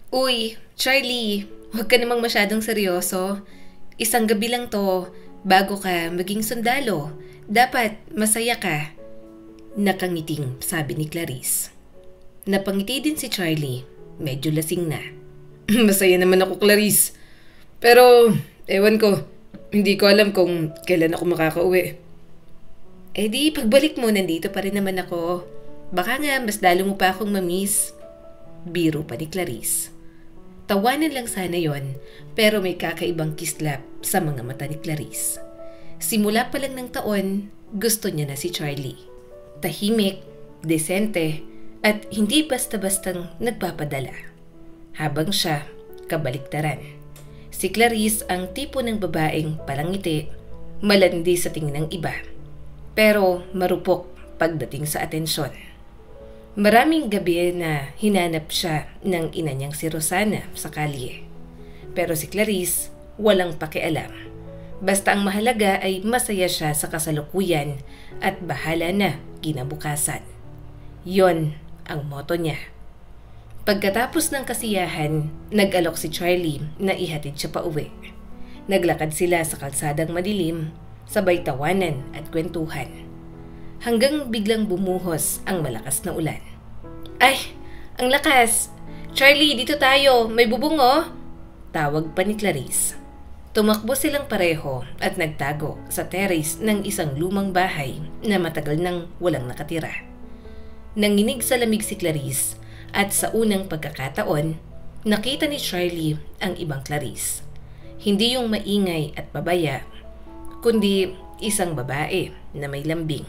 Uy, Charlie, huwag ka namang masyadong seryoso. Isang gabi lang to, bago ka maging sundalo. Dapat masaya ka. Nakangiting sabi ni Clarice. Napangiti din si Charlie, medyo lasing na. Masaya naman ako, Clarice. Pero, ewan ko, hindi ko alam kung kailan ako makakauwi. Eh di, pagbalik mo, nandito pa rin naman ako. Baka nga, mas lalo mo pa akong mamiss. Biro pa ni Clarice. Tawanan lang sana yon, pero may kakaibang kislap sa mga mata ni Clarice. Simula pa lang ng taon, gusto niya na si Charlie. Tahimik, desente, at hindi basta-bastang nagpapadala. Habang siya, kabaliktaran. Si Clarice ang tipo ng babaeng palangiti, malandi sa tingin ng iba, pero marupok pagdating sa atensyon. Maraming gabi na hinanap siya ng ina niyang si Rosana sa kalye. Pero si Clarice walang pakialam. Basta ang mahalaga ay masaya siya sa kasalukuyan at bahala na kinabukasan. Yon ang motto niya. Pagkatapos ng kasiyahan, nag-alok si Charlie na ihatid siya pa uwi. Naglakad sila sa kalsadang madilim, sabay tawanan at kwentuhan. Hanggang biglang bumuhos ang malakas na ulan. Ay, ang lakas! Charlie, dito tayo! May bubong oh! Tawag pa ni Clarice. Tumakbo silang pareho at nagtago sa terrace ng isang lumang bahay na matagal nang walang nakatira. Nanginig sa lamig si Clarice at sa unang pagkakataon, nakita ni Charlie ang ibang Clarice. Hindi yung maingay at pabaya, kundi isang babae na may lambing.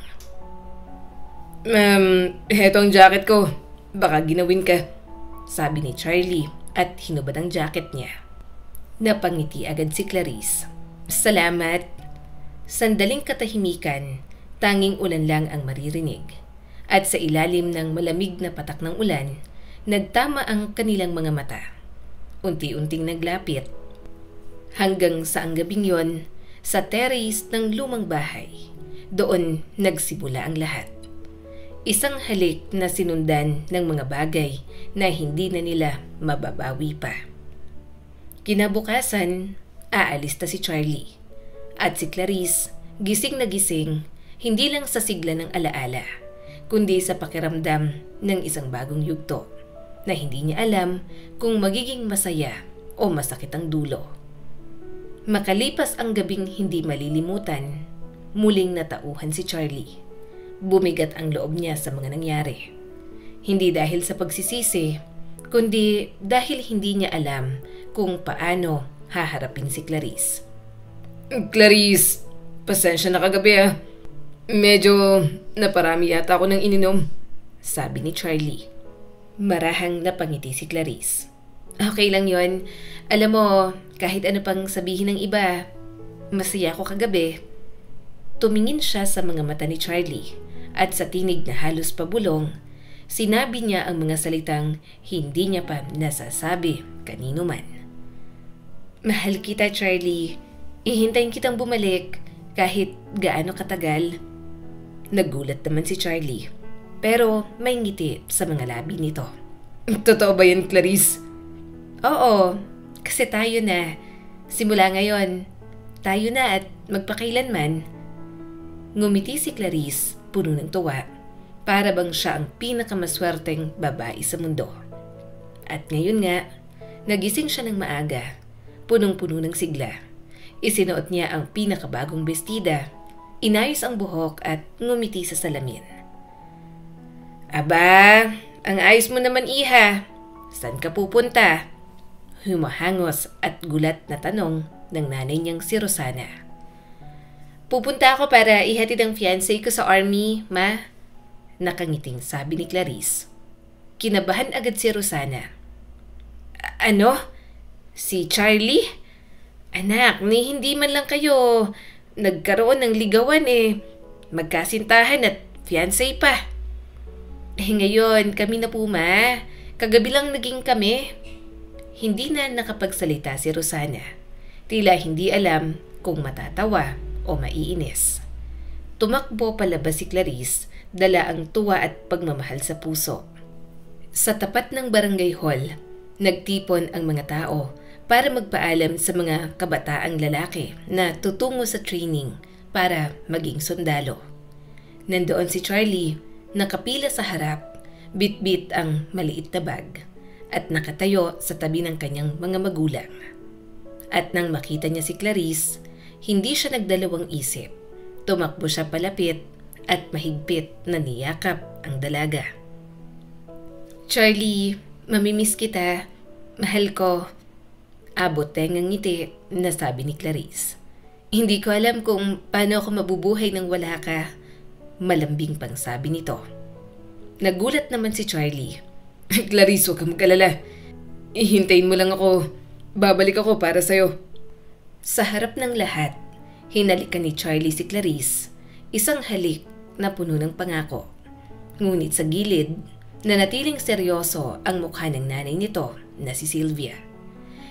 Heto ang jacket ko. Baka ginawin ka, sabi ni Charlie at hinubad ang jacket niya. Napangiti agad si Clarice. Salamat. Sandaling katahimikan, tanging ulan lang ang maririnig. At sa ilalim ng malamig na patak ng ulan, nagtama ang kanilang mga mata. Unti-unting naglapit. Hanggang sa ang gabing yon, sa terrace ng lumang bahay, doon nagsimula ang lahat. Isang halik na sinundan ng mga bagay na hindi na nila mababawi pa. Kinabukasan, aalis na si Charlie. At si Clarice, gising na gising, hindi lang sa sigla ng alaala, kundi sa pakiramdam ng isang bagong yugto na hindi niya alam kung magiging masaya o masakit ang dulo. Makalipas ang gabing hindi malilimutan, muling natauhan si Charlie. Bumigat ang loob niya sa mga nangyari. Hindi dahil sa pagsisisi, kundi dahil hindi niya alam kung paano haharapin si Clarice. Clarice, pasensya na kagabi ah. Medyo naparami yata ako ng ininom, sabi ni Charlie. Marahang napangiti si Clarice. Okay lang yon. Alam mo, kahit ano pang sabihin ng iba, masaya ako kagabi. Tumingin siya sa mga mata ni Charlie at sa tinig na halos pabulong, sinabi niya ang mga salitang hindi niya pa nasasabi kanino man. Mahal kita, Charlie. Ihintayin kitang bumalik kahit gaano katagal. Nagulat naman si Charlie, pero may ngiti sa mga labi nito. Totoo ba yan, Clarice? Oo, kasi tayo na. Simula ngayon, tayo na at magpakailanman. Ngumiti si Clarice, puno ng tuwa, para bang siya ang pinakamaswerteng babae sa mundo. At ngayon nga, nagising siya ng maaga, punong-puno ng sigla. Isinuot niya ang pinakabagong bestida, inayos ang buhok at ngumiti sa salamin. Aba, ang ayos mo naman, iha. Saan ka pupunta? Humahangos at gulat na tanong ng nanay niyang si Rosana. Pupunta ako para ihatid ang fiancé ko sa army, ma. Nakangiting sabi ni Clarice. Kinabahan agad si Rosana. Ano? Si Charlie? Anak, ni hindi man lang kayo nagkaroon ng ligawan eh. Magkasintahan at fiancé pa. Eh ngayon, kami na po, ma. Kagabi lang naging kami. Hindi na nakapagsalita si Rosana. Tila hindi alam kung matatawa o maiinis. Tumakbo palabas si Clarice, dala ang tuwa at pagmamahal sa puso. Sa tapat ng barangay hall, Nagtipon ang mga tao para magpaalam sa mga kabataang lalaki na tutungo sa training para maging sundalo. Nandoon si Charlie, nakapila sa harap, bit-bit ang maliit na bag at nakatayo sa tabi ng kanyang mga magulang. At nang makita niya si Clarice, hindi siya nagdalawang isip. Tumakbo siya palapit at mahigpit na niyakap ang dalaga. "Charlie, mamimiss kita. Mahal ko." Abot tengang ngiti na sabi ni Clarice. "Hindi ko alam kung paano ako mabubuhay nang wala ka." Malambing pang sabi nito. Nagulat naman si Charlie. "Clarice, huwag kang mag-alala. Ihintayin mo lang ako. Babalik ako para sa'yo." Sa harap ng lahat, hinalikan ni Charlie si Clarice, isang halik na puno ng pangako. Ngunit sa gilid, nanatiling seryoso ang mukha ng nanay nito na si Sylvia.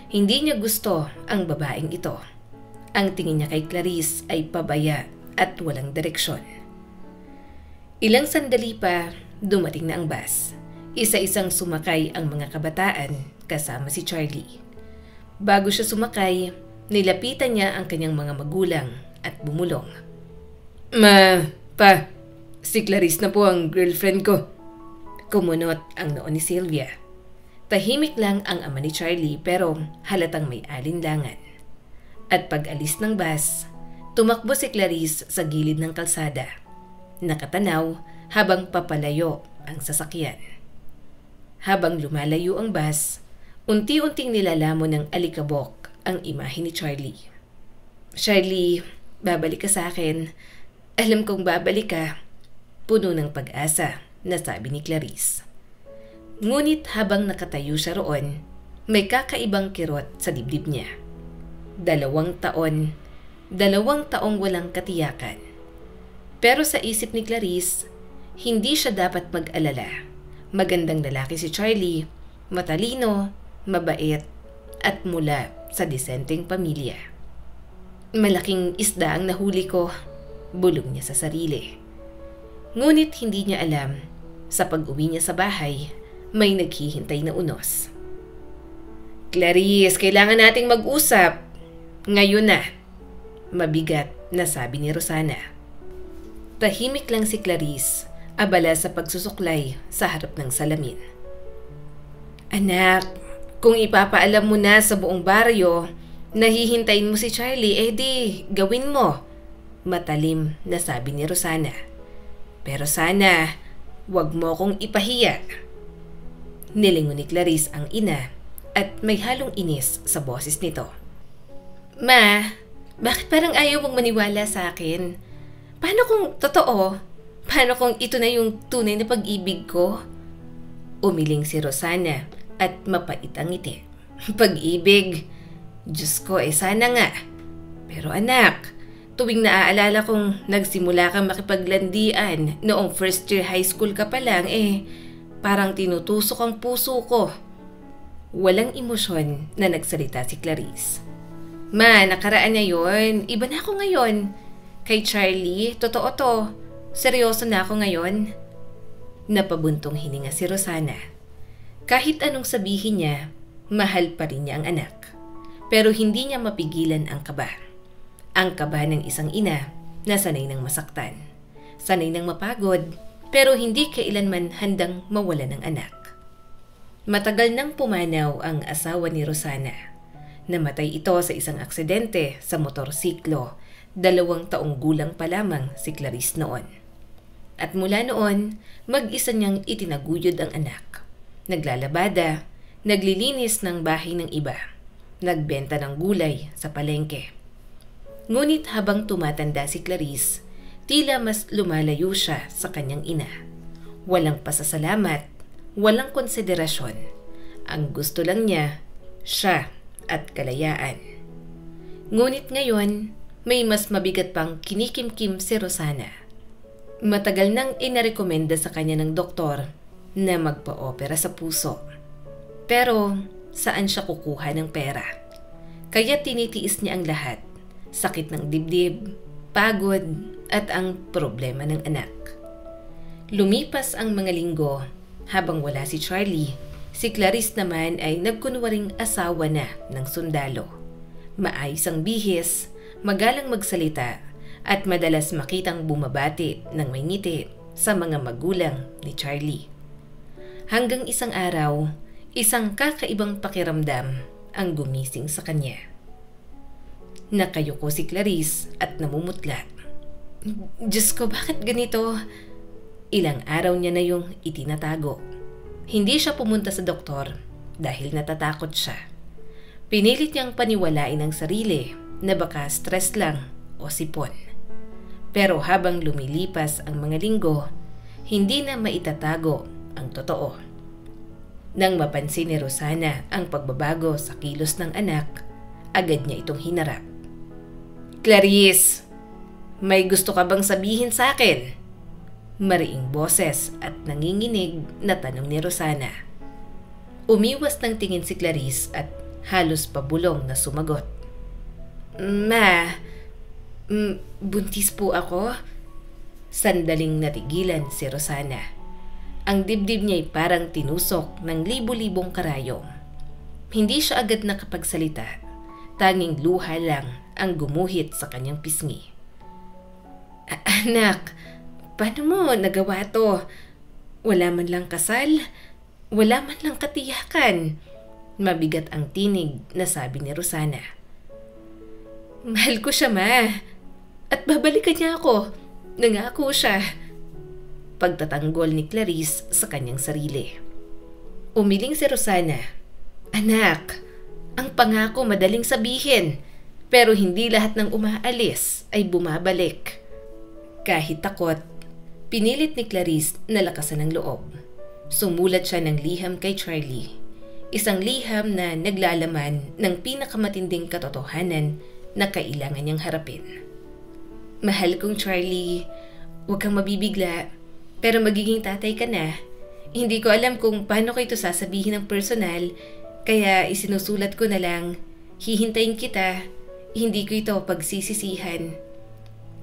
Hindi niya gusto ang babaeng ito. Ang tingin niya kay Clarice ay pabaya at walang direksyon. Ilang sandali pa, dumating na ang bus. Isa-isang sumakay ang mga kabataan kasama si Charlie. Bago siya sumakay, nilapitan niya ang kanyang mga magulang at bumulong. Pa, si Clarice na po ang girlfriend ko." Kumunot ang noo ni Sylvia. Tahimik lang ang ama ni Charlie pero halatang may alinlangan. At pag-alis ng bus, tumakbo si Clarice sa gilid ng kalsada. Nakatanaw habang papalayo ang sasakyan. Habang lumalayo ang bus, unti-unting nilalamon ng alikabok ang imahe ni Charlie. "Charlie, babalik ka sa akin. Alam kong babalik ka." Puno ng pag-asa na sabi ni Clarice. Ngunit habang nakatayo siya roon, may kakaibang kirot sa dibdib niya. 2 taon, 2 taong walang katiyakan. Pero sa isip ni Clarice, hindi siya dapat mag-alala. Magandang lalaki si Charlie, matalino, mabait, at mula sa disenteng pamilya. "Malaking isda ang nahuli ko," bulong niya sa sarili. Ngunit hindi niya alam, sa pag-uwi niya sa bahay, may naghihintay na unos. "Clarice, kailangan nating mag-usap. Ngayon na." Mabigat na sabi ni Rosana. Tahimik lang si Clarice, abala sa pagsusuklay sa harap ng salamin. "Anak, kung ipapaalam mo na sa buong baryo, nahihintayin mo si Charlie, di gawin mo." Matalim na sabi ni Rosana. "Pero sana, wag mo kong ipahiya." Nilingon ni Clarice ang ina at may halong inis sa boses nito. "Ma, bakit parang ayaw mong maniwala sa akin? Paano kung totoo? Paano kung ito na yung tunay na pag-ibig ko?" Umiling si Rosana at mapait ang ngiti. "Pag-ibig? Diyos ko, sana nga. Pero anak, tuwing naaalala kong nagsimula kang makipaglandian noong first year high school ka pa lang, parang tinutusok ang puso ko." Walang emosyon na nagsalita si Clarice. "Ma, nakaraan na yun. Iba na ako ngayon. Kay Charlie, totoo to. Seryoso na ako ngayon." Napabuntong hininga si Rosana. Kahit anong sabihin niya, mahal pa rin niya ang anak. Pero hindi niya mapigilan ang kaba. Ang kaba ng isang ina na sanay ng masaktan. Sanay ng mapagod, pero hindi kailanman handang mawala ng anak. Matagal nang pumanaw ang asawa ni Rosana. Namatay ito sa isang aksidente sa motorsiklo. 2 taong gulang pa lamang si Clarice noon. At mula noon, mag-isa niyang itinaguyod ang anak. Naglalabada, naglilinis ng bahay ng iba, nagbenta ng gulay sa palengke. Ngunit habang tumatanda si Clarice, tila mas lumalayo siya sa kanyang ina. Walang pasasalamat, walang konsiderasyon. Ang gusto lang niya, siya at kalayaan. Ngunit ngayon, may mas mabigat pang kinikimkim si Rosana. Matagal nang inarekomenda sa kanya ng doktor na magpa-opera sa puso. Pero saan siya kukuha ng pera? Kaya tinitiis niya ang lahat. Sakit ng dibdib, pagod, at ang problema ng anak. Lumipas ang mga linggo habang wala si Charlie. Si Clarice naman ay nagkunwaring asawa na ng sundalo. Maayos ang bihis, magalang magsalita, at madalas makitang bumabati ng may ngiti sa mga magulang ni Charlie. Hanggang isang araw, isang kakaibang pakiramdam ang gumising sa kanya. Nakayuko si Clarice at namumutla. Diyos ko, bakit ganito? Ilang araw niya na yung itinatago. Hindi siya pumunta sa doktor dahil natatakot siya. Pinilit niyang paniwalain ang sarili na baka stress lang o sipon. Pero habang lumilipas ang mga linggo, hindi na maitatago ang totoo. Nang mapansin ni Rosana ang pagbabago sa kilos ng anak, agad niya itong hinarap. Clarice, may gusto ka bang sabihin sa akin? Mariing boses at nanginginig na tanong ni Rosana. Umiwas ng tingin si Clarice at halos pabulong na sumagot. Ma, buntis po ako? Sandaling natigilan si Rosana. Ang dibdib niya'y parang tinusok ng libo-libong karayom. Hindi siya agad nakapagsalita. Tanging luha lang ang gumuhit sa kanyang pisngi. Anak, paano mo nagawa to? Wala man lang kasal? Wala man lang katiyakan? Mabigat ang tinig na sabi ni Rosana. Mahal ko siya, ma. At babalikan niya ako. Nangako siya. Pagtatanggol ni Clarice sa kanyang sarili. Umiling si Rosana. Anak, ang pangako madaling sabihin, pero hindi lahat ng umaalis ay bumabalik. Kahit takot, pinilit ni Clarice na lakasan ang loob. Sumulat siya ng liham kay Charlie. Isang liham na naglalaman ng pinakamatinding katotohanan na kailangan niyang harapin. Mahal kong Charlie, huwag kang mabibigla, pero magiging tatay ka na. Hindi ko alam kung paano ko ito sasabihin ng personal, kaya isinusulat ko na lang, hihintayin kita, hindi ko ito pagsisisihan.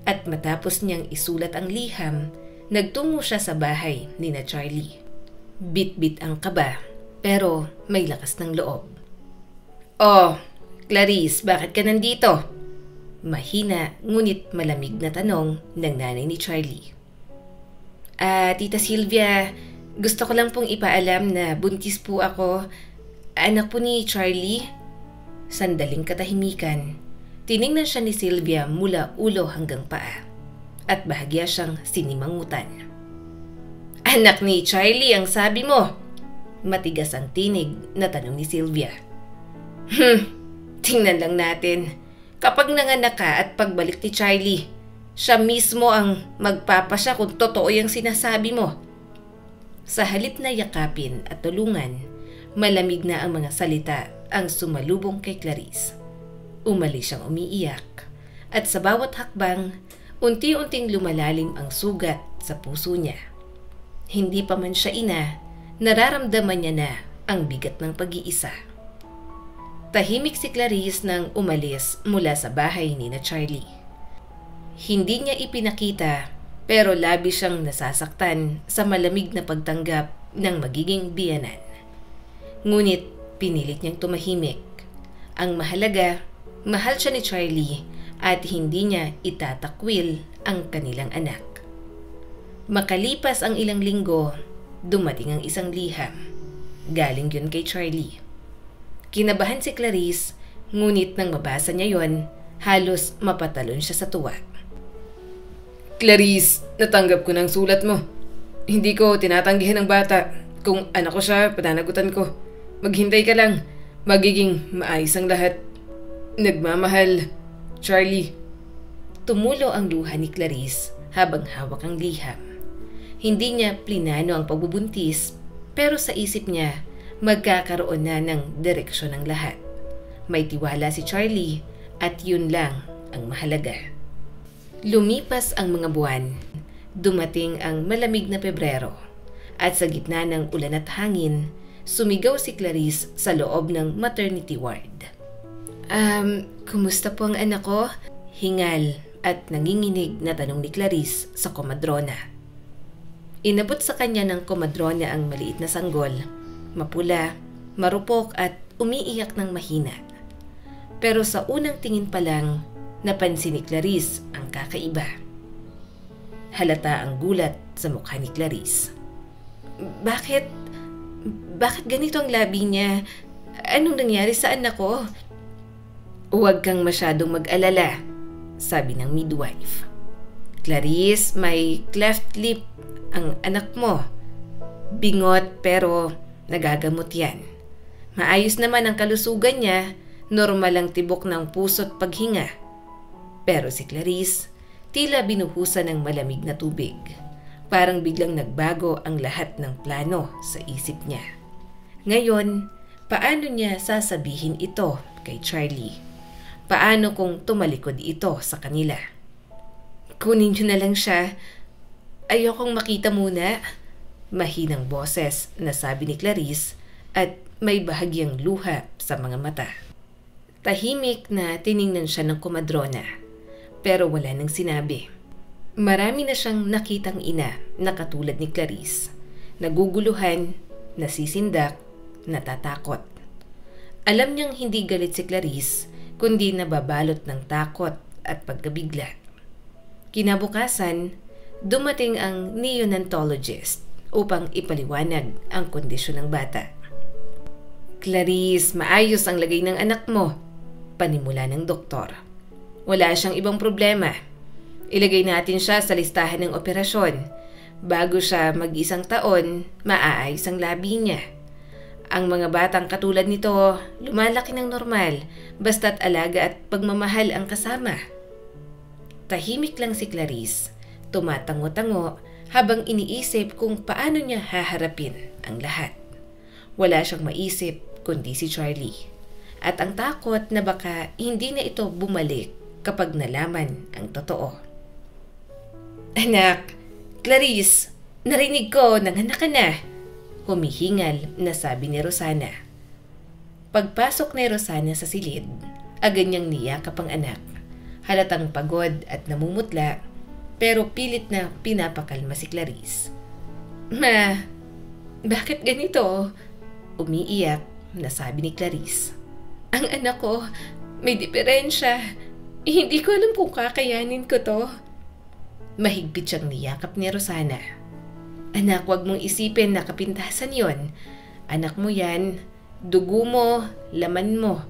At matapos niyang isulat ang liham, nagtungo siya sa bahay ni na Charlie. Bit-bit ang kaba, pero may lakas ng loob. Oh, Clarice, bakit ka nandito? Mahina ngunit malamig na tanong ng nanay ni Charlie. Tita Sylvia, gusto ko lang pong ipaalam na buntis po ako. Anak po ni Charlie. Sandaling katahimikan. Tiningnan siya ni Sylvia mula ulo hanggang paa at bahagya siyang sinimangutan. Anak ni Charlie ang sabi mo? Matigas ang tinig na tanong ni Sylvia. Tingnan lang natin. Kapag nanganak ka at pagbalik ni Charlie, siya mismo ang magpapasya kung totoo yung sinasabi mo. Sa halip na yakapin at tulungan, malamig na ang mga salita ang sumalubong kay Clarice. Umalis siyang umiiyak at sa bawat hakbang, unti-unting lumalalim ang sugat sa puso niya. Hindi pa man siya ina, nararamdaman niya na ang bigat ng pag-iisa. Tahimik si Clarice nang umalis mula sa bahay ni na Charlie. Hindi niya ipinakita pero labis siyang nasasaktan sa malamig na pagtanggap ng magiging biyenan. Ngunit pinilit niyang tumahimik. Ang mahalaga, mahal siya ni Charlie at hindi niya itatakwil ang kanilang anak. Makalipas ang ilang linggo, dumating ang isang liham. Galing yun kay Charlie. Kinabahan si Clarice, ngunit nang mabasa niya yon, halos mapatalon siya sa tuwa. Clarice, natanggap ko ng sulat mo. Hindi ko tinatanggihan ng bata. Kung anak ko siya, pananagutan ko. Maghintay ka lang. Magiging maayos ang lahat. Nagmamahal, Charlie. Tumulo ang luha ni Clarice habang hawak ang liham. Hindi niya plinano ang pagbubuntis, pero sa isip niya, magkakaroon na ng direksyon ng lahat. May tiwala si Charlie at yun lang ang mahalaga. Lumipas ang mga buwan. Dumating ang malamig na Pebrero. At sa gitna ng ulan at hangin, sumigaw si Clarice sa loob ng maternity ward. Kumusta po ang anak ko? Hingal at nanginginig na tanong ni Clarice sa komadrona. Inabot sa kanya ng komadrona ang maliit na sanggol. mapula, marupok at umiiyak ng mahina. Pero sa unang tingin pa lang, napansin ni Clarice ang kakaiba. Halata ang gulat sa mukha ni Clarice. Bakit ganito ang labi niya? Anong nangyari sa anak ko? Huwag kang masyadong mag-alala, sabi ng midwife. Clarice, may cleft lip ang anak mo. Bingot pero nagagamot yan. Maayos naman ang kalusugan niya, normal ang tibok ng puso't paghinga. Pero si Clarice, tila binuhusan ng malamig na tubig. Parang biglang nagbago ang lahat ng plano sa isip niya. Ngayon, paano niya sasabihin ito kay Charlie? Paano kung tumalikod ito sa kanila? Kunin niyo na lang siya. Ayokong makita muna. Mahinang boses na sabi ni Clarice at may bahagyang luha sa mga mata. Tahimik na tiningnan siya ng komadrona pero wala nang sinabi. Marami na siyang nakitang ina na katulad ni Clarice. Naguguluhan, nasisindak, natatakot. Alam niyang hindi galit si Clarice kundi nababalot ng takot at pagkabigla. Kinabukasan, dumating ang neonatologist upang ipaliwanag ang kondisyon ng bata. Clarice, maayos ang lagay ng anak mo, panimula ng doktor. Wala siyang ibang problema. Ilagay natin siya sa listahan ng operasyon. Bago siya mag-1 taon, maaayos ang labi niya. Ang mga batang katulad nito, lumalaki ng normal, basta't alaga at pagmamahal ang kasama. Tahimik lang si Clarice, tumatango-tango habang iniisip kung paano niya haharapin ang lahat. Wala siyang maisip kundi si Charlie. At ang takot na baka hindi na ito bumalik kapag nalaman ang totoo. Anak, Clarice, narinig ko, nanganak ka na. Humihingal na sabi ni Rosana. Pagpasok ni Rosana sa silid, agad niyang niyakap ang anak. Halatang pagod at namumutla, pero pilit na pinapakalma si Clarice. Ma, bakit ganito? Umiiyak na sabi ni Clarice. Ang anak ko, may diferensya. Hindi ko alam kung kakayanin ko to. Mahigpit siyang niyakap ni Rosana. Anak, wag mong isipin na kapintasan yon. Anak mo yan, dugo mo, laman mo.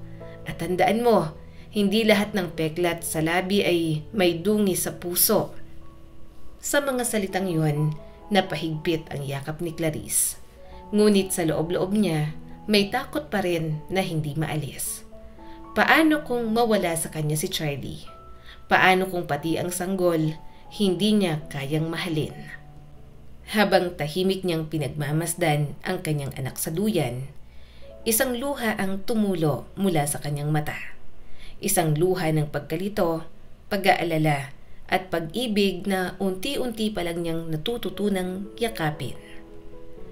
At tandaan mo, hindi lahat ng peklat sa labi ay may dungi sa puso. Sa mga salitang yon, napahigpit ang yakap ni Clarice. Ngunit sa loob-loob niya, may takot pa rin na hindi maalis. Paano kung mawala sa kanya si Charlie? Paano kung pati ang sanggol, hindi niya kayang mahalin? Habang tahimik niyang pinagmamasdan ang kanyang anak sa duyan, isang luha ang tumulo mula sa kanyang mata. Isang luha ng pagkalito, pag-aalala at pag-ibig na unti-unti pa lang niyang natututunang yakapin.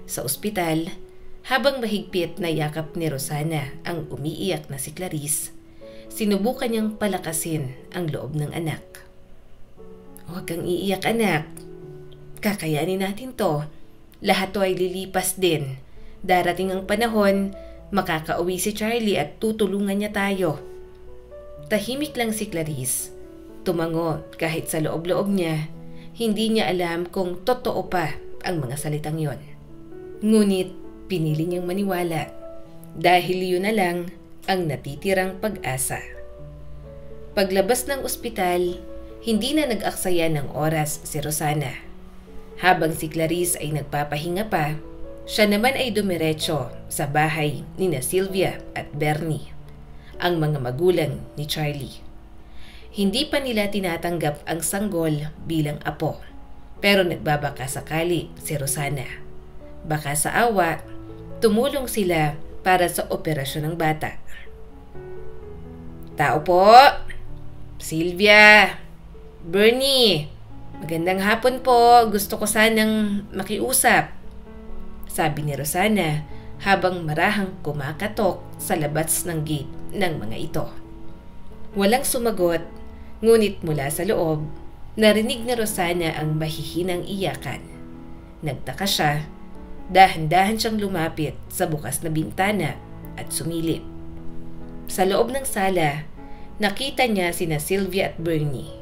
Sa ospital, habang mahigpit na yakap ni Rosana ang umiiyak na si Clarice, sinubukan niyang palakasin ang loob ng anak. Huwag kang iiyak, anak. Kakayanin natin to. Lahat to ay lilipas din. Darating ang panahon, makakauwi si Charlie at tutulungan niya tayo. Tahimik lang si Clarice. Tumango kahit sa loob-loob niya, hindi niya alam kung totoo pa ang mga salitang yon. Ngunit pinili niyang maniwala dahil yun na lang ang natitirang pag-asa. Paglabas ng ospital, hindi na nag-aksaya ng oras si Rosana. Habang si Clarice ay nagpapahinga pa, siya naman ay dumiretso sa bahay ni na Sylvia at Bernie, ang mga magulang ni Charlie. Hindi pa nila tinatanggap ang sanggol bilang apo, pero nagbabaka sakali si Rosana. Baka sa awa, tumulong sila para sa operasyon ng bata. Tao po! Sylvia! Bernie! Magandang hapon po, gusto ko sanang makiusap, sabi ni Rosana habang marahang kumakatok sa labas ng gate ng mga ito. Walang sumagot, ngunit mula sa loob, narinig ni Rosana ang mahihinang iyakan. Nagtaka siya, Dahan-dahan siyang lumapit sa bukas na bintana at sumilip. Sa loob ng sala, nakita niya sina Sylvia at Bernie,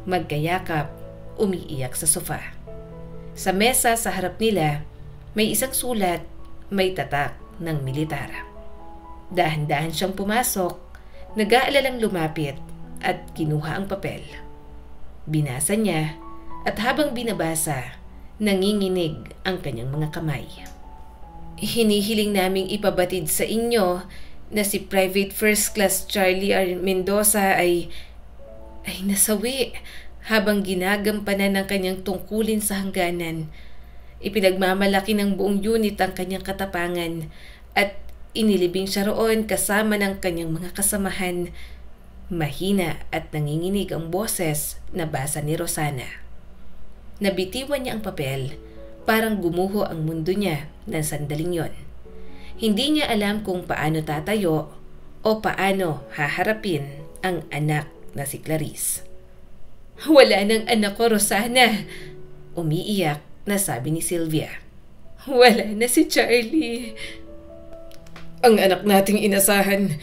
magkayakap, umiiyak sa sofa. Sa mesa sa harap nila, may isang sulat, may tatak ng militar. Dahan-dahan siyang pumasok, nag-aalalang lumapit at kinuha ang papel. Binasa niya at habang binabasa, nanginginig ang kanyang mga kamay. Hinihiling naming ipabatid sa inyo na si Private First Class Charlie R. Mendoza ay nasawi habang ginagampanan ng kanyang tungkulin sa hangganan. Ipinagmamalaki ng buong unit ang kanyang katapangan at inilibing siya roon kasama ng kanyang mga kasamahan. Mahina at nanginginig ang boses na basa ni Rosana. Nabitiwan niya ang papel, parang gumuho ang mundo niya ng sandaling yon. Hindi niya alam kung paano tatayo o paano haharapin ang anak na si Clarice. "Wala nang anak ko, Rosana," umiiyak na sabi ni Sylvia. "Wala na si Charlie. Ang anak nating inasahan,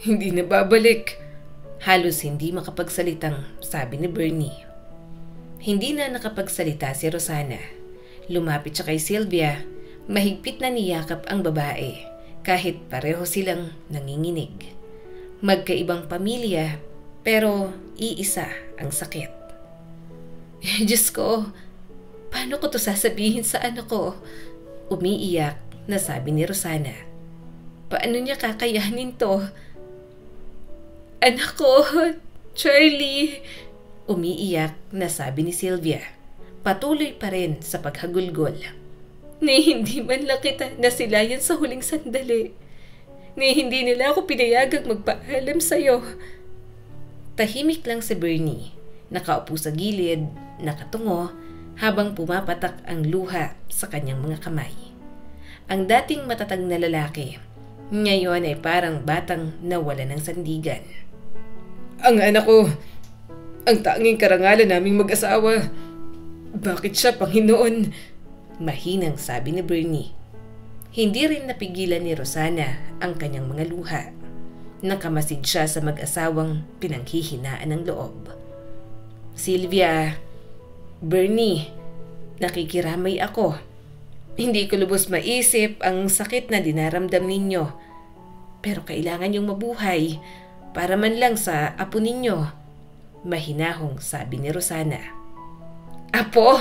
hindi na babalik." Halos hindi makapagsalitang sabi ni Bernie. Hindi na nakapagsalita si Rosana. Lumapit siya kay Sylvia, mahigpit na niyakap ang babae kahit pareho silang nanginginig. Magkaibang pamilya pero iisa ang sakit. "Diyos ko, paano ko to sasabihin sa anak ko?" Umiiyak na sabi ni Rosana. "Paano niya kakayanin to? Anak ko, Charlie," umiiyak na sabi ni Sylvia. Patuloy pa rin sa paghagulgol. "Ni hindi man lang kita nasilayan sa huling sandali. Ni hindi nila ako pinayagang magpaalam sa'yo." Tahimik lang si Bernie, nakaupo sa gilid, nakatungo, habang pumapatak ang luha sa kanyang mga kamay. Ang dating matatag na lalaki, ngayon ay parang batang nawala ng sandigan. "Ang anak ko, ang tanging karangalan naming mag-asawa. Bakit siya, Panginoon?" Mahinang sabi ni Bernie. Hindi rin napigilan ni Rosana ang kanyang mga luha. Nakamasid siya sa mag-asawang pinanghihinaan ng loob. "Sylvia, Bernie, nakikiramay ako. Hindi ko lubos maisip ang sakit na dinaramdam ninyo. Pero kailangan yung mabuhay para man lang sa apo ninyo." Mahinahong sabi ni Rosana. "Apo?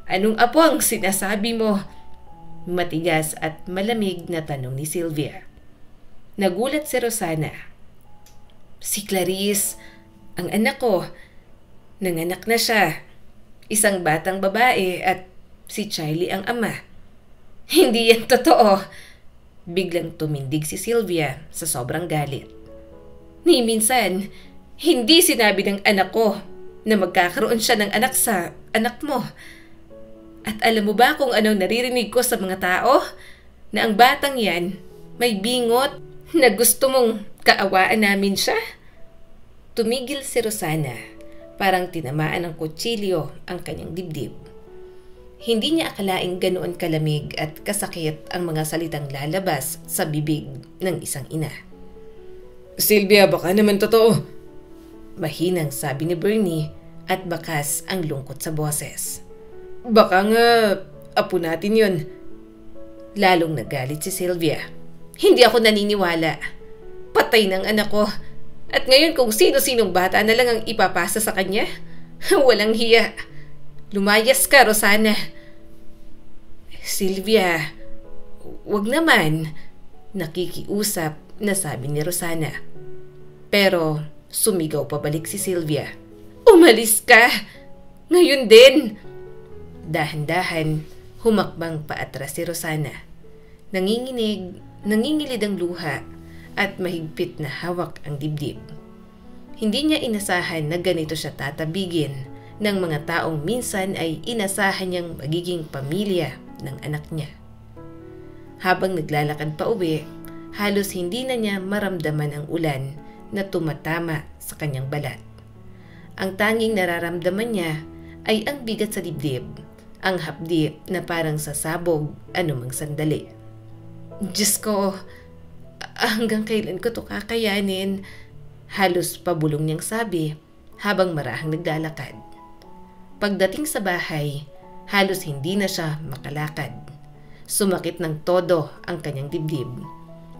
Anong apo ang sinasabi mo?" Matigas at malamig na tanong ni Sylvia. Nagulat si Rosana. "Si Clarice, ang anak ko. Nanganak na siya. Isang batang babae at si Charlie ang ama." "Hindi yan totoo." Biglang tumindig si Sylvia sa sobrang galit. "Ni minsan, hindi sinabi ng anak ko na magkakaroon siya ng anak sa anak mo. At alam mo ba kung anong naririnig ko sa mga tao? Na ang batang yan may bingot na gusto mong kaawaan namin siya?" Tumigil si Rosana, parang tinamaan ng kutsilyo ang kanyang dibdib. Hindi niya akalaing ganoon kalamig at kasakit ang mga salitang lalabas sa bibig ng isang ina. "Sylvia, baka naman totoo," mahinang sabi ni Bernie at bakas ang lungkot sa boses. "Baka nga apo natin yun." Lalong nagalit si Sylvia. "Hindi ako naniniwala. Patay ng anak ko. At ngayon kung sino-sinong bata na lang ang ipapasa sa kanya? Walang hiya. Lumayas ka, Rosana." "Sylvia, wag naman," nakikiusap na sabi ni Rosana. Pero sumigaw pabalik si Sylvia. "Umalis ka! Ngayon din!" Dahan-dahan, humakbang paatras si Rosana. Nangingilid ang luha at mahigpit na hawak ang dibdib. Hindi niya inasahan na ganito siya tatabigin ng mga taong minsan ay inasahan niyang magiging pamilya ng anak niya. Habang naglalakad pa uwi, halos hindi na niya maramdaman ang ulan na tumatama sa kanyang balat. Ang tanging nararamdaman niya ay ang bigat sa dibdib ang hapdi na parang sasabog anumang sandali. Diyos ko, hanggang kailan ko to kakayanin? Halos pabulong niyang sabi habang marahang naglalakad. Pagdating sa bahay, halos hindi na siya makalakad. Sumakit ng todo ang kanyang dibdib.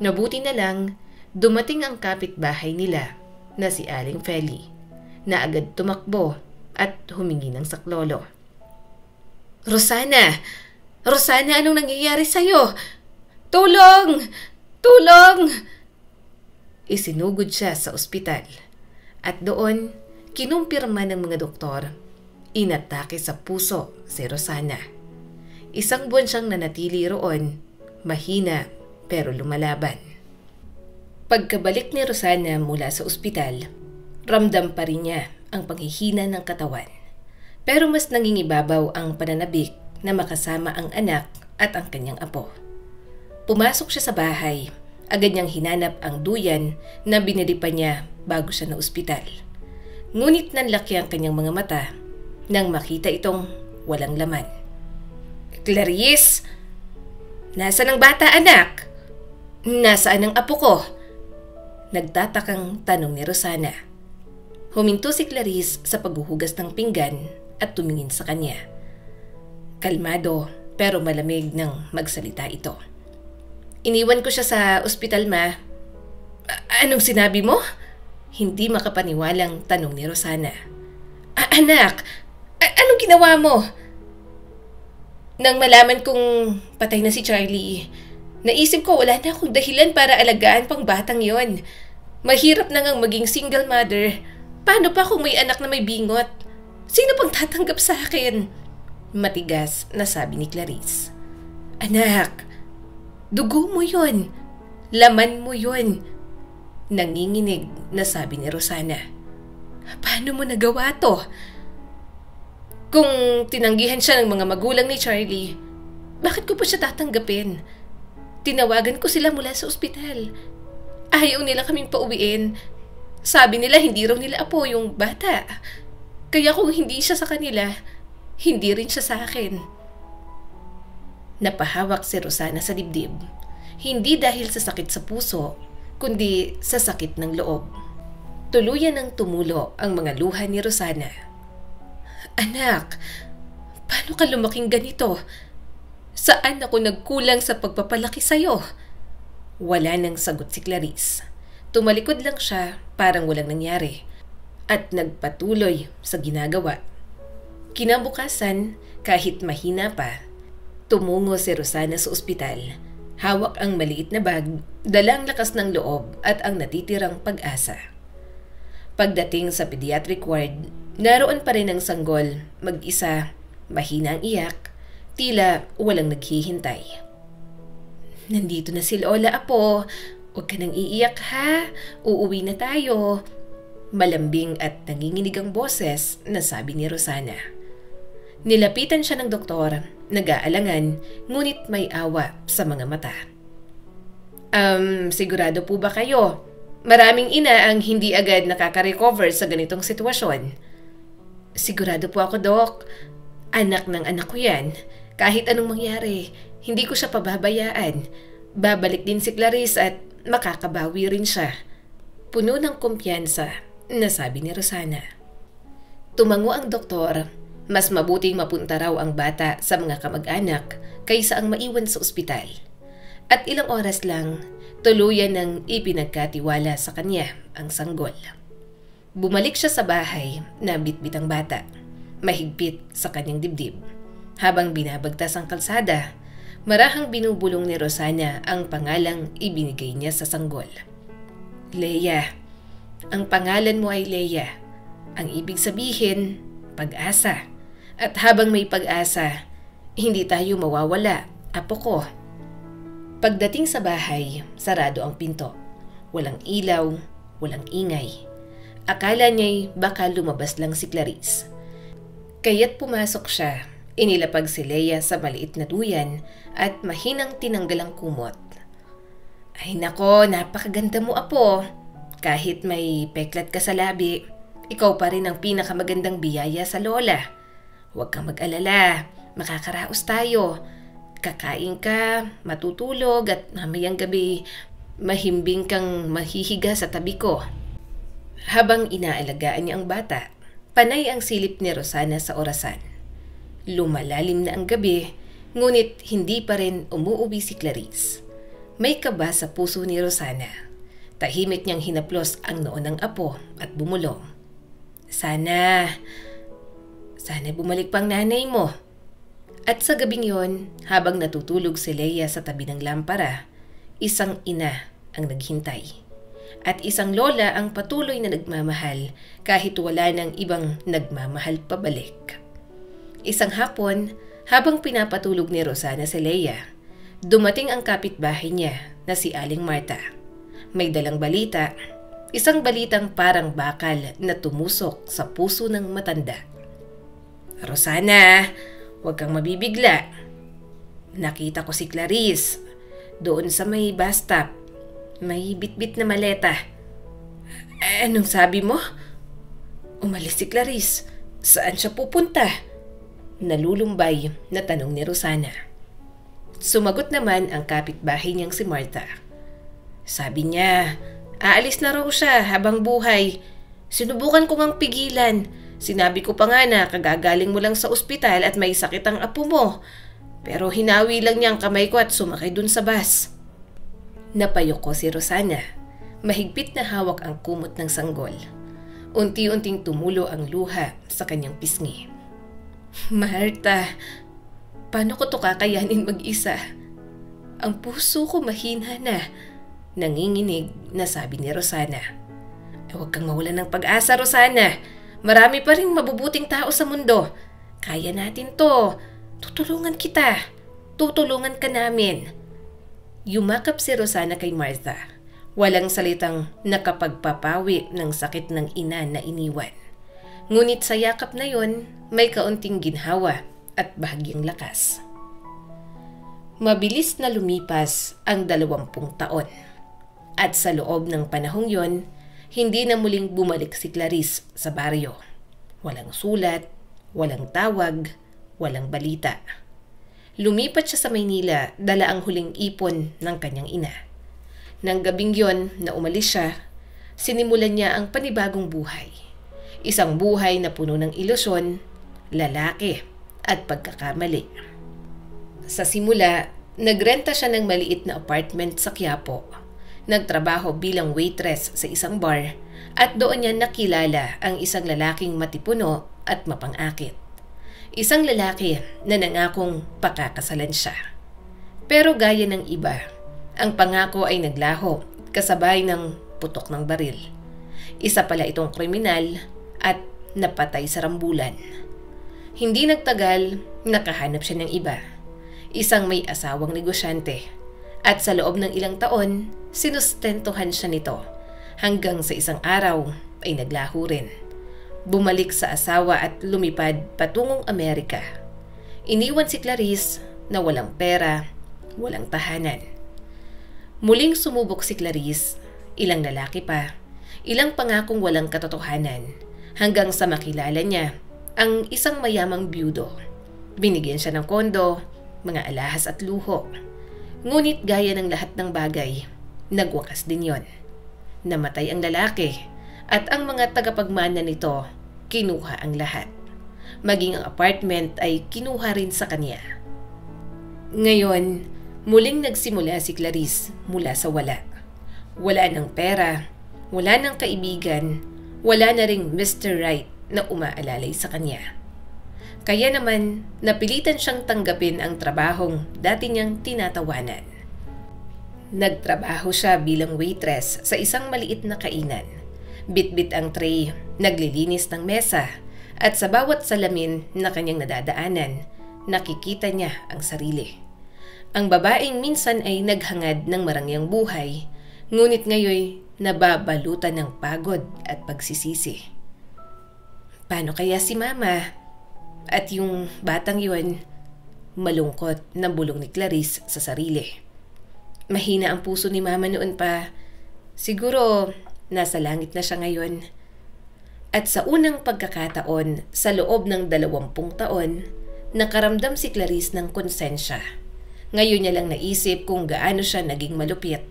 Nabuti na lang, dumating ang kapitbahay nila na si Aling Feli, na agad tumakbo at humingi ng saklolo. Rosana! Rosana, anong nangyayari sa'yo? Tulong! Tulong! Isinugod siya sa ospital at doon kinumpirma ng mga doktor. Inatake sa puso si Rosana. 1 buwan siyang nanatili roon, mahina pero lumalaban. Pagkabalik ni Rosana mula sa ospital, ramdam pa rin niya ang panghihina ng katawan. Pero mas nangingibabaw ang pananabik na makasama ang anak at ang kanyang apo. Pumasok siya sa bahay. Agad niyang hinanap ang duyan na binili pa niya bago siya na ospital. Ngunit nanlaki ang kanyang mga mata nang makita itong walang laman. Clarice! Nasaan ang bata, anak? Nasaan ang apo ko? Nagtatakang tanong ni Rosana. Huminto si Clarice sa paghuhugas ng pinggan at tumingin sa kanya. Kalmado pero malamig nang magsalita ito. Iniwan ko siya sa ospital, ma. Anong sinabi mo? Hindi makapaniwalang tanong ni Rosana. Anak, anong ginawa mo? Nang malaman kong patay na si Charlie, naisip ko wala na akong dahilan para alagaan pang batang yon. Mahirap na ngang maging single mother. Paano pa kung may anak na may bingot? Sino pang tatanggap sa akin? Matigas na sabi ni Clarice. Anak, dugo mo yun. Laman mo yun. Nanginginig na sabi ni Rosana. Paano mo nagawa to? Kung tinanggihan siya ng mga magulang ni Charlie, bakit ko pa siya tatanggapin? Tinawagan ko sila mula sa ospital. Ayaw nila kaming pauwiin. Sabi nila hindi raw nila apo yung bata. Kaya kung hindi siya sa kanila, hindi rin siya sa akin. Napahawak si Rosana sa dibdib. Hindi dahil sa sakit sa puso, kundi sa sakit ng loob. Tuluyan ng tumulo ang mga luha ni Rosana. Anak, paano ka lumaking ganito? Saan ako nagkulang sa pagpapalaki sa'yo? Wala nang sagot si Clarice. Tumalikod lang siya parang walang nangyari at nagpatuloy sa ginagawa. Kinabukasan, kahit mahina pa, tumungo si Rosana sa ospital. Hawak ang maliit na bag, dalang lakas ng loob at ang natitirang pag-asa. Pagdating sa pediatric ward, naroon pa rin ang sanggol, mag-isa, mahina ang iyak, tila walang naghihintay. Nandito na si Lola, apo. Huwag ka nang iiyak, ha? Uuwi na tayo. Malambing at nanginginig ang boses na sabi ni Rosana. Nilapitan siya ng doktor, nag-aalangan, ngunit may awa sa mga mata. Sigurado po ba kayo? Maraming ina ang hindi agad nakaka-recover sa ganitong sitwasyon. Sigurado po ako, Dok. Anak ng anak ko yan. Kahit anong mangyari, hindi ko siya pababayaan. Babalik din si Clarice at makakabawi rin siya. Puno ng kumpiyansa, nasabi ni Rosana. Tumango ang doktor. Mas mabuting mapunta raw ang bata sa mga kamag-anak kaysa ang maiwan sa ospital. At ilang oras lang, tuluyan ng ipinagkatiwala sa kanya ang sanggol. Bumalik siya sa bahay na bitbit ang bata, mahigpit sa kanyang dibdib. Habang binabagtas ang kalsada, marahang binubulong ni Rosana ang pangalang ibinigay niya sa sanggol. Leia. Ang pangalan mo ay Leia. Ang ibig sabihin, pag-asa. At habang may pag-asa, hindi tayo mawawala, apo ko. Pagdating sa bahay, sarado ang pinto. Walang ilaw, walang ingay. Akala niya'y baka lumabas lang si Clarice. Kaya't pumasok siya, inilapag si Leia sa maliit na duyan at mahinang tinanggal ang kumot. Ay nako, napakaganda mo, apo. Kahit may peklat ka sa labi, ikaw pa rin ang pinakamagandang biyaya sa lola. Huwag kang mag-alala, makakaraos tayo. Kakain ka, matutulog at mamayang gabi mahimbing kang mahihiga sa tabi ko. Habang inaalagaan niya ang bata, panay ang silip ni Rosana sa orasan. Lumalalim na ang gabi, ngunit hindi pa rin umuuwi si Clarice. May kaba sa puso ni Rosana. Tahimik niyang hinaplos ang noo ng apo at bumulong. Sana bumalik pang nanay mo. At sa gabing yon, habang natutulog si Leia sa tabi ng lampara, isang ina ang naghintay. At isang lola ang patuloy na nagmamahal kahit wala ng ibang nagmamahal pabalik. Isang hapon, habang pinapatulog ni Rosana si Leia, dumating ang kapitbahay niya na si Aling Marta. May dalang balita, isang balitang parang bakal na tumusok sa puso ng matanda. Rosana, huwag kang mabibigla. Nakita ko si Clarice doon sa may bus stop. May bitbit na maleta. Anong sabi mo? Umalis si Clarice. Saan siya pupunta? Nalulumbay na tanong ni Rosana. Sumagot naman ang kapitbahay niyang si Marta. Sabi niya, aalis na raw siya habang buhay. Sinubukan ko ngang pigilan. Sinabi ko pa nga na kagagaling mo lang sa ospital at may sakit ang apo mo. Pero hinawi lang niya ang kamay ko at sumakay dun sa bus. Napayoko si Rosana. Mahigpit na hawak ang kumot ng sanggol. Unti-unting tumulo ang luha sa kanyang pisngi. Marta, paano ko to kakayanin mag-isa? Ang puso ko mahina na. Nanginginig na sabi ni Rosana. Huwag kang mawalan ng pag-asa, Rosana. Marami pa ring mabubuting tao sa mundo. Kaya natin to. Tutulungan kita. Tutulungan ka namin. Yumakap si Rosana kay Martha. Walang salitang nakapagpapawi ng sakit ng ina na iniwan. Ngunit sa yakap na yon, may kaunting ginhawa at bahagyang lakas. Mabilis na lumipas ang 20 taon. At sa loob ng panahong yon, hindi na muling bumalik si Clarice sa baryo. Walang sulat, walang tawag, walang balita. Lumipat siya sa Maynila, dala ang huling ipon ng kanyang ina. Nang gabing yon na umalis siya, sinimulan niya ang panibagong buhay. Isang buhay na puno ng ilusyon, lalaki at pagkakamali. Sa simula, nagrenta siya ng maliit na apartment sa Quiapo. Nagtrabaho bilang waitress sa isang bar at doon niya nakilala ang isang lalaking matipuno at mapang-akit. Isang lalaki na nangakong pakakasalan siya. Pero gaya ng iba, ang pangako ay naglaho kasabay ng putok ng baril. Isa pala itong kriminal at napatay sa rambulan. Hindi nagtagal, nakahanap siya ng iba. Isang may asawang negosyante. At sa loob ng ilang taon, sinustentuhan siya nito hanggang sa isang araw ay naglaho rin. Bumalik sa asawa at lumipad patungong Amerika. Iniwan si Clarice na walang pera, walang tahanan. Muling sumubok si Clarice, ilang lalaki pa, ilang pangakong walang katotohanan, hanggang sa makilala niya ang isang mayamang byudo. Binigyan siya ng kondo, mga alahas at luho. Ngunit gaya ng lahat ng bagay, nagwakas din yon. Namatay ang lalaki at ang mga tagapagmana nito kinuha ang lahat. Maging ang apartment ay kinuha rin sa kanya. Ngayon, muling nagsimula si Clarice mula sa wala. Wala ng pera, wala ng kaibigan, wala na ring Mr. Right na umaalalay sa kanya. Kaya naman, napilitan siyang tanggapin ang trabahong dati niyang tinatawanan. Nagtrabaho siya bilang waitress sa isang maliit na kainan. Bit-bit ang tray, naglilinis ng mesa, at sa bawat salamin na kanyang nadadaanan, nakikita niya ang sarili. Ang babaeng minsan ay naghangad ng marangyang buhay, ngunit ngayoy nababalutan ng pagod at pagsisisi. Paano kaya si Mama? At yung batang yun, malungkot na bulong ni Clarice sa sarili. Mahina ang puso ni Mama noon pa. Siguro nasa langit na siya ngayon. At sa unang pagkakataon sa loob ng 20 taon, Nakaramdam si Clarice ng konsensya. Ngayon niya lang naisip kung gaano siya naging malupit,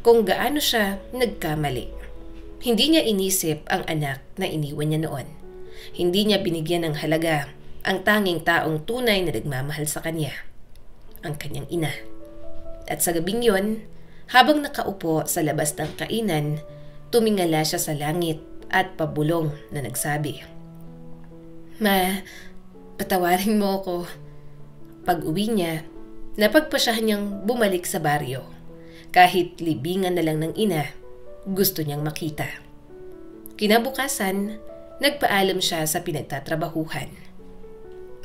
kung gaano siya nagkamali. Hindi niya inisip ang anak na iniwan niya noon. Hindi niya binigyan ng halaga ang tanging taong tunay na nagmamahal sa kanya, ang kanyang ina. At sa gabing yon, habang nakaupo sa labas ng kainan, tumingala siya sa langit at pabulong na nagsabi, "Ma, patawarin mo ako." Pag-uwi niya, napagpasyahan niyang bumalik sa baryo. Kahit libingan na lang ng ina, gusto niyang makita. Kinabukasan, nagpaalam siya sa pinagtatrabahuhan.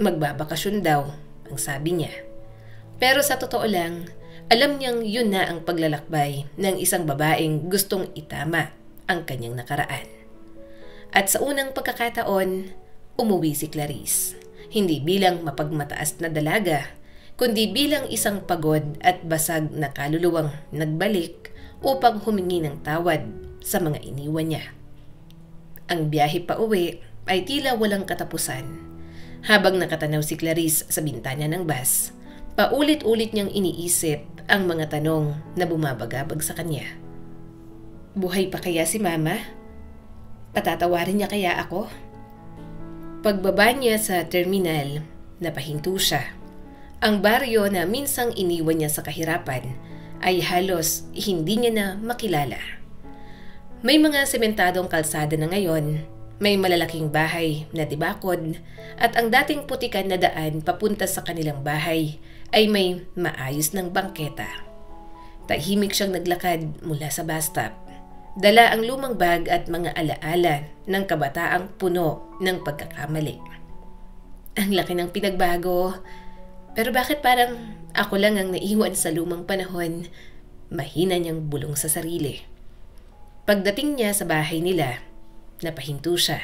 Magbabakasyon daw, ang sabi niya. Pero sa totoo lang, alam niyang yun na ang paglalakbay ng isang babaeng gustong itama ang kanyang nakaraan. At sa unang pagkakataon, umuwi si Clarice. Hindi bilang mapagmataas na dalaga, kundi bilang isang pagod at basag na kaluluwang nagbalik upang humingi ng tawad sa mga iniwan niya. Ang biyahe pa uwi ay tila walang katapusan. Habang nakatanaw si Clarice sa bintana ng bus, paulit-ulit niyang iniisip ang mga tanong na bumabagabag sa kanya. Buhay pa kaya si Mama? Patatawarin niya kaya ako? Pagbaba niya sa terminal, napahinto siya. Ang baryo na minsang iniwan niya sa kahirapan ay halos hindi niya na makilala. May mga sementadong kalsada na ngayon, may malalaking bahay na dibakod, at ang dating putikan na daan papunta sa kanilang bahay ay may maayos ng bangketa. Tahimik siyang naglakad mula sa bus stop. Dala ang lumang bag at mga alaala ng kabataang puno ng pagkakamali. Ang laki ng pinagbago, pero bakit parang ako lang ang naiwan sa lumang panahon? Mahina niyang bulong sa sarili. Pagdating niya sa bahay nila, napahinto siya.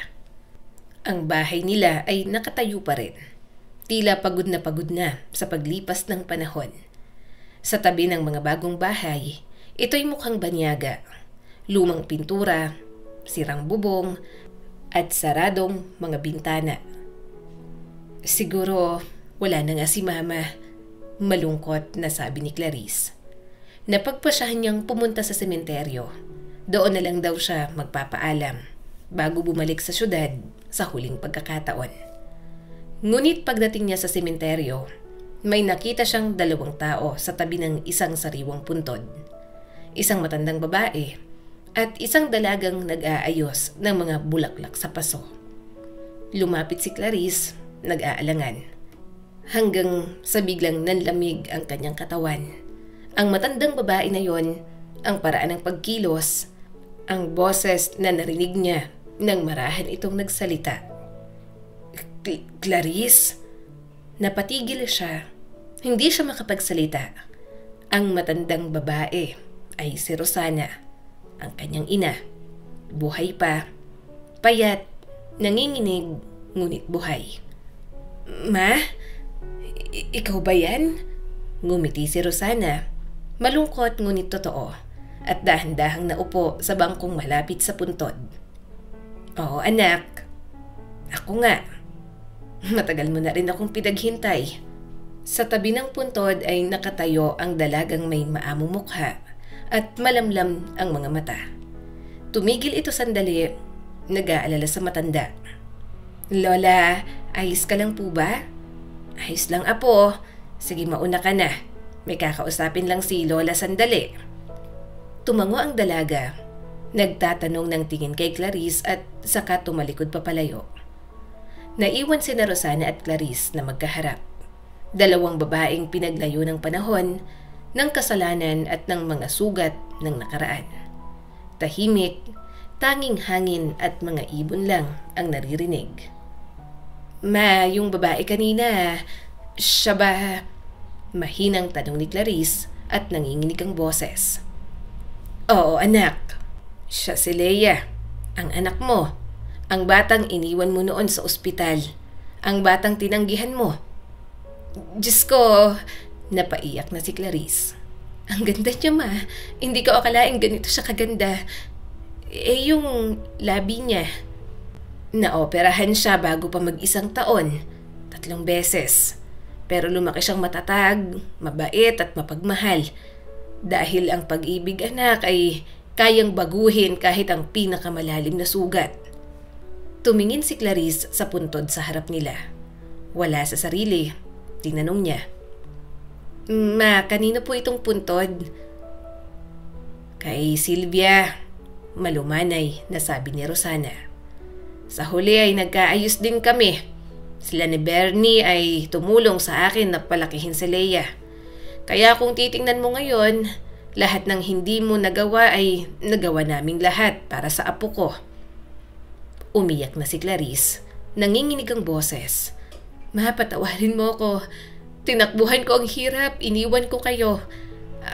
Ang bahay nila ay nakatayo pa rin. Tila pagod na sa paglipas ng panahon. Sa tabi ng mga bagong bahay, ito'y mukhang banyaga. Lumang pintura, sirang bubong, at saradong mga bintana. Siguro wala na nga si Mama, malungkot na sabi ni Clarice. Napagpasyahan niyang pumunta sa sementeryo. Doon na lang daw siya magpapaalam bago bumalik sa syudad sa huling pagkakataon. Ngunit pagdating niya sa sementeryo, may nakita siyang dalawang tao sa tabi ng isang sariwang puntod. Isang matandang babae at isang dalagang nag-aayos ng mga bulaklak sa paso. Lumapit si Clarice, nag-aalangan. Hanggang sa biglang nanlamig ang kanyang katawan. Ang matandang babae na yon, ang paraan ng pagkilos, ang boses na narinig niya nang marahan itong nagsalita. Clarice? Napatigil siya. Hindi siya makapagsalita. Ang matandang babae ay si Rosana, ang kanyang ina. Buhay pa, payat, nanginginig, ngunit buhay. Ma? Ikaw ba yan? Ngumiti si Rosana. Malungkot ngunit totoo, at dahan-dahang naupo sa bangkong malapit sa puntod. Oo, anak. Ako nga. Matagal mo na rin akong pinaghintay. Sa tabi ng puntod ay nakatayo ang dalagang may maamong mukha at malamlam ang mga mata. Tumigil ito sandali, nag-aalala sa matanda. Lola, ayos ka lang po ba? Ayos lang, apo. Sige, mauna ka na. May kakausapin lang si Lola sandali. Tumango ang dalaga. Nagtatanong ng tingin kay Clarice at saka tumalikod papalayo. Naiwan si Rosana at Clarice na magkaharap. Dalawang babaeng pinaglayo ng panahon, ng kasalanan at ng mga sugat ng nakaraan. Tahimik, tanging hangin at mga ibon lang ang naririnig. Ma, yung babae kanina, siya ba? Mahinang tanong ni Clarice at nanginginig ang boses. Oo, anak. Siya si Leia, ang anak mo. Ang batang iniwan mo noon sa ospital. Ang batang tinanggihan mo. Diyos ko, napaiyak na si Clarice. Ang ganda niya, ma. Hindi ko akalaing ganito siya kaganda. Yung labi niya. Naoperahan siya bago pa mag-1 taon. 3 beses. Pero lumaki siyang matatag, mabait at mapagmahal. Dahil ang pag-ibig anak ay kayang baguhin kahit ang pinakamalalim na sugat. Tumingin si Clarice sa puntod sa harap nila. Wala sa sarili. Tinanong niya. Ma, kanino po itong puntod? Kay Sylvia. Malumanay na sabi ni Rosana. Sa huli ay nagkaayos din kami. Sila ni Bernie ay tumulong sa akin na palakihin si Leia. Kaya kung titingnan mo ngayon, lahat ng hindi mo nagawa ay nagawa naming lahat para sa apo ko. Umiyak na si Clarice. Nanginginig ang boses. Ma, patawarin mo ko. Tinakbuhan ko ang hirap. Iniwan ko kayo.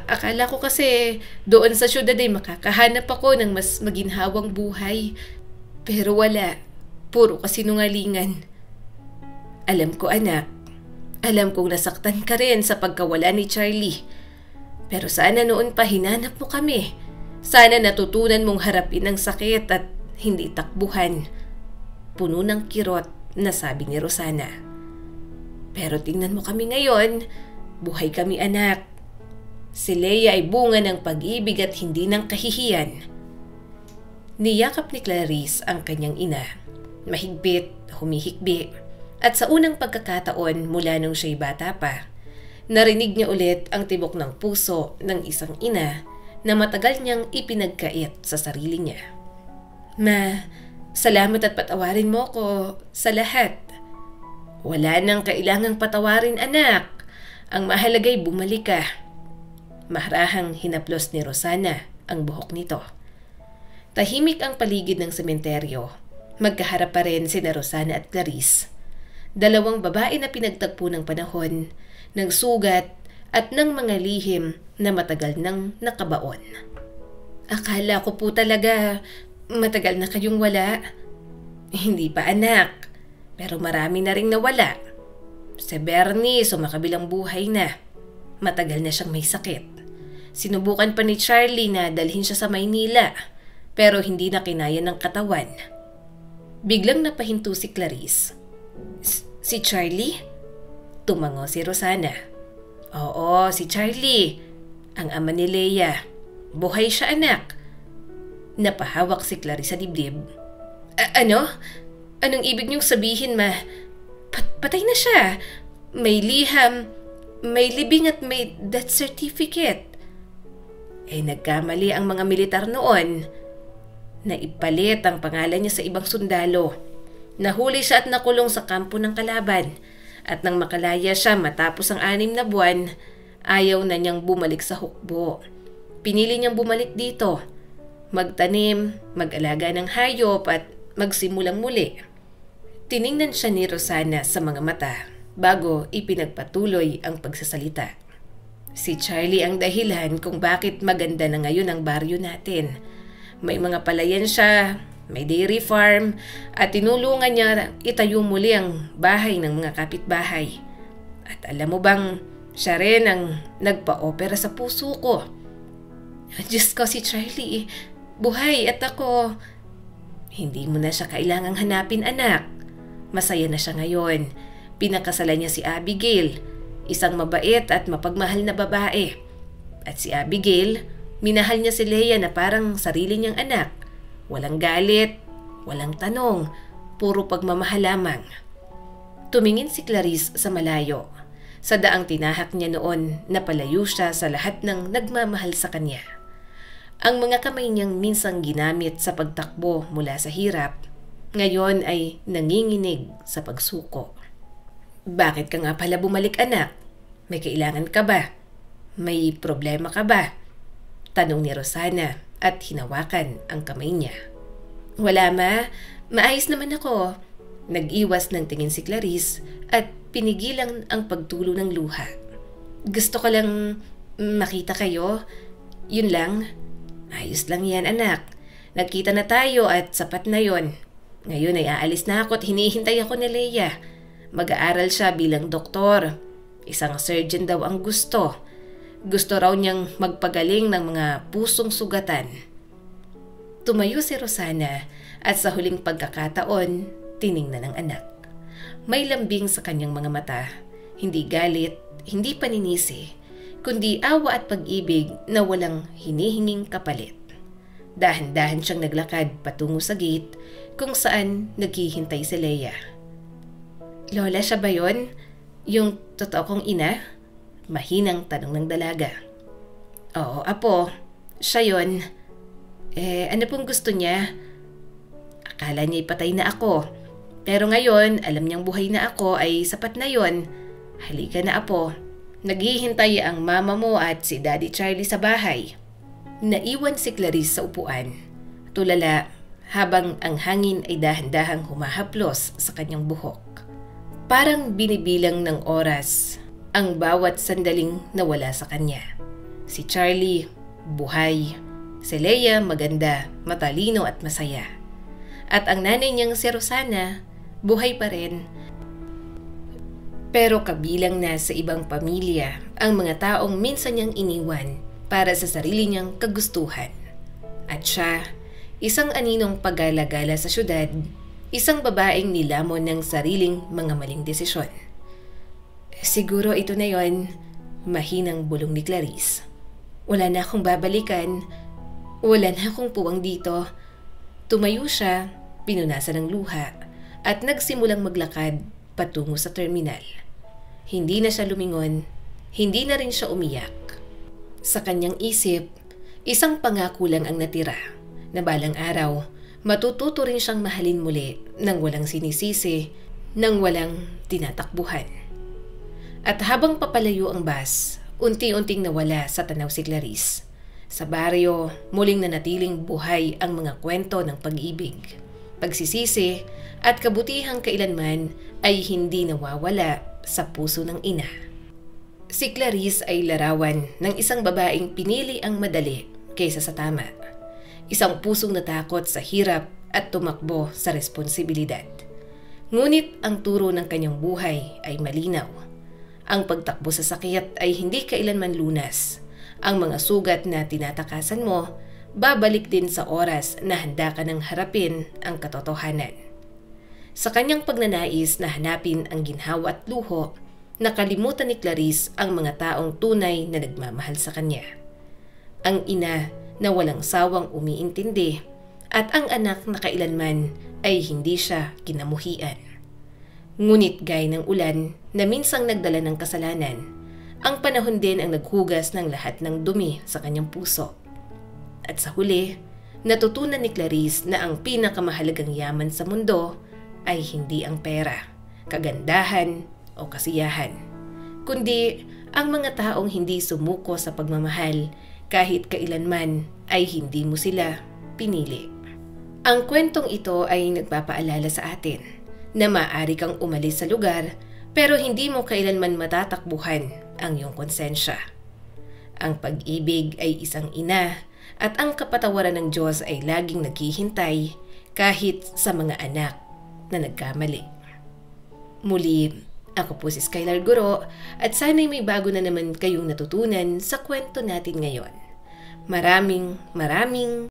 Akala ko kasi doon sa syudad ay makakahanap ako ng mas maginhawang buhay. Pero wala. Puro kasinungalingan. Alam ko anak. Alam kong nasaktan ka rin sa pagkawala ni Charlie. Pero sana noon pa hinanap mo kami. Sana natutunan mong harapin ang sakit at hindi takbuhan. Puno ng kirot na sabi ni Rosana. Pero tingnan mo kami ngayon. Buhay kami anak. Si Leia ay bunga ng pag-ibig at hindi ng kahihiyan. Niyakap ni Clarice ang kanyang ina. Mahigpit, humihikbi. At sa unang pagkakataon mula nung siya'y bata pa, narinig niya ulit ang tibok ng puso ng isang ina na matagal niyang ipinagkait sa sarili niya. Ma, salamat at patawarin mo ko sa lahat. Wala nang kailangang patawarin anak. Ang mahalaga'y bumalik ka. Maharahang hinaplos ni Rosana ang buhok nito. Tahimik ang paligid ng sementeryo. Magkaharap pa rin sina Rosana at Clarice. 2 babae na pinagtagpo ng panahon, ng sugat at ng mga lihim na matagal nang nakabaon. Akala ko po talaga matagal na kayong wala. Hindi pa anak, pero marami na ring nawala. Si Bernie sumakabilang buhay na. Matagal na siyang may sakit. Sinubukan pa ni Charlie na dalhin siya sa Maynila, pero hindi na kinaya ng katawan. Biglang napahinto si Clarice. Si Charlie? Tumango si Rosana. Oo, si Charlie. Ang ama ni Leia. Buhay siya anak. Napahawak si Clarice sa dibdib. Ano? Anong ibig niyong sabihin, ma? Patay na siya. May liham, may libing at may death certificate. Nagkamali ang mga militar noon. Naipalit ang pangalan niya sa ibang sundalo. Nahuli siya at nakulong sa kampo ng kalaban. At nang makalaya siya matapos ang 6 na buwan, ayaw na niyang bumalik sa hukbo. Pinili niyang bumalik dito. Magtanim, mag-alaga ng hayop at magsimulang muli. Tiningnan siya ni Rosana sa mga mata bago ipinagpatuloy ang pagsasalita. Si Charlie ang dahilan kung bakit maganda na ngayon ang baryo natin. May mga palayan siya, may dairy farm, at tinulungan niya itayo muli ang bahay ng mga kapitbahay. At alam mo bang, siya rin ang nagpa-opera sa puso ko. Diyos ko, si Charlie, buhay at ako. Hindi mo na siya kailangang hanapin anak. Masaya na siya ngayon. Pinakasalan niya si Abigail, isang mabait at mapagmahal na babae. At si Abigail, minahal niya si Leia na parang sarili niyang anak. Walang galit, walang tanong, puro pagmamahal lamang. Tumingin si Clarice sa malayo. Sa daang tinahak niya noon na palayo siya sa lahat ng nagmamahal sa kanya. Ang mga kamay niyang minsang ginamit sa pagtakbo mula sa hirap, ngayon ay nanginginig sa pagsuko. Bakit ka nga pala bumalik anak? May kailangan ka ba? May problema ka ba? Tanong ni Rosana at hinawakan ang kamay niya. Wala ma, maayos naman ako. Nag-iwas ng tingin si Clarice at pinigilan ang pagtulo ng luha. Gusto ko lang makita kayo. Yun lang. Ayos lang yan anak. Nagkita na tayo at sapat na yon. Ngayon ay aalis na ako at hinihintay ako ni Leia. Mag-aaral siya bilang doktor. Isang surgeon daw ang gusto. Gusto raw niyang magpagaling ng mga pusong sugatan. Tumayo si Rosana at sa huling pagkakataon, tiningnan ng anak. May lambing sa kanyang mga mata. Hindi galit, hindi paninisi, kundi awa at pag-ibig na walang hinihinging kapalit. Dahan-dahan siyang naglakad patungo sa gate kung saan naghihintay si Leia. "Lola, siya ba yun? Yung totoo kong ina?" Mahinang tanong ng dalaga. "Oo, apo. Siya yun. Ano pong gusto niya?" "Akala niya ipatay na ako. Pero ngayon, alam niyang buhay na ako ay sapat na yon. Halika na, apo. Naghihintay ang mama mo at si Daddy Charlie sa bahay." Naiwan si Clarice sa upuan, tulala habang ang hangin ay dahan-dahang humahaplos sa kanyang buhok. Parang binibilang ng oras ang bawat sandaling nawala sa kanya. Si Charlie, buhay. Si Leia, maganda, matalino at masaya. At ang nanay niyang si Rosana, buhay pa rin. Pero kabilang na sa ibang pamilya ang mga taong minsan niyang iniwan para sa sarili niyang kagustuhan. At siya, isang aninong pagala-gala sa syudad, isang babaeng nilamon ng sariling mga maling desisyon. "Siguro ito na yon," mahinang bulong ni Clarice. "Wala na akong babalikan. Wala na akong puwang dito." Tumayo siya, pinunasan ng luha, at nagsimulang maglakad patungo sa terminal. Hindi na siya lumingon, hindi na rin siya umiyak. Sa kanyang isip, isang pangako lang ang natira, na balang araw, matututo rin siyang mahalin muli nang walang sinisisi, nang walang tinatakbuhan. At habang papalayo ang bus, unti-unting nawala sa tanaw si Clarice. Sa baryo, muling nanatiling buhay ang mga kwento ng pag-ibig, pagsisisi at kabutihang kailanman ay hindi nawawala sa puso ng ina. Si Clarice ay larawan ng isang babaeng pinili ang madali kaysa sa tama. Isang pusong natakot sa hirap at tumakbo sa responsibilidad. Ngunit ang turo ng kanyang buhay ay malinaw. Ang pagtakbo sa sakit ay hindi kailanman lunas. Ang mga sugat na tinatakasan mo, babalik din sa oras na handa ka nang harapin ang katotohanan. Sa kanyang pagnanais na hanapin ang ginhawa at luho, nakalimutan ni Clarice ang mga taong tunay na nagmamahal sa kanya. Ang ina na walang sawang umiintindi at ang anak na kailanman ay hindi siya kinamuhian. Ngunit gaya ng ulan na minsang nagdala ng kasalanan, ang panahon din ang naghugas ng lahat ng dumi sa kanyang puso. At sa huli, natutunan ni Clarice na ang pinakamahalagang yaman sa mundo ay hindi ang pera, kagandahan o kasiyahan, kundi ang mga taong hindi sumuko sa pagmamahal kahit kailanman ay hindi mo sila pinili. Ang kwentong ito ay nagpapaalala sa atin na maaari kang umalis sa lugar pero hindi mo kailanman matatakbuhan ang iyong konsensya. Ang pag-ibig ay isang ina at ang kapatawaran ng Diyos ay laging naghihintay kahit sa mga anak na nagkamali. Muli, ako po si Skylar Guro at sana'y may bago na naman kayong natutunan sa kwento natin ngayon. Maraming